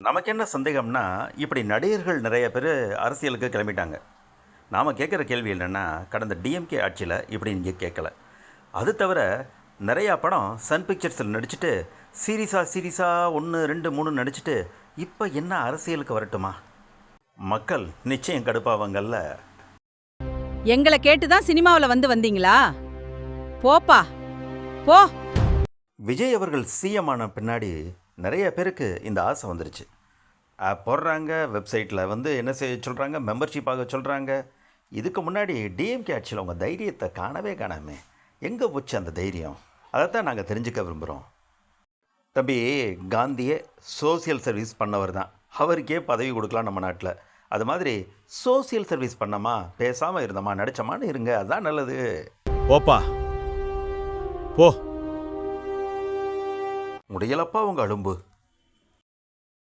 நமக்கு என்ன சந்தேகம்னா, இப்படி நடிகர்கள் நிறைய பேர் அரசியலுக்கு கிளம்பிட்டாங்க. நாம் கேட்குற கேள்வி என்னென்னா, கடந்த டிஎம்கே ஆட்சியில் இப்படி நீங்கள் கேட்கல. அது தவிர நிறையா படம் சன் பிக்சர்ஸில் நடிச்சுட்டு சீரியஸாக 1 2 3 நடிச்சுட்டு இப்போ என்ன அரசியலுக்கு வரட்டுமா? மக்கள் நிச்சயம் கடுப்பாவாங்கல்ல. எங்களை கேட்டுதான் சினிமாவில் வந்தீங்களா? போப்பா போ. விஜய் அவர்கள் சிஎம் ஆன பின்னாடி நிறைய பேருக்கு இந்த ஆசை வந்துருச்சு. ஆப் போடுறாங்க, வெப்சைட்டில் என்ன செய்ய சொல்கிறாங்க, மெம்பர்ஷிப் ஆக சொல்கிறாங்க. இதுக்கு முன்னாடி டிஎம்கே ஆட்சியில் உங்கள் தைரியத்தை காணவே காணாமே. எங்கே போச்சு அந்த தைரியம்? அதைத்தான் நாங்கள் தெரிஞ்சுக்க விரும்புகிறோம். தம்பி, காந்தியே சோசியல் சர்வீஸ் பண்ணவர் தான். அவருக்கே பதவி கொடுக்கலாம் நம்ம நாட்டில். அது மாதிரி சோசியல் சர்வீஸ் பண்ணோமா, பேசாமல் இருந்தோமா, நடிச்சோமான்னு இருங்க, அதுதான் நல்லது. போப்பா போ. முடியலப்பா உங்கள் அலும்பு.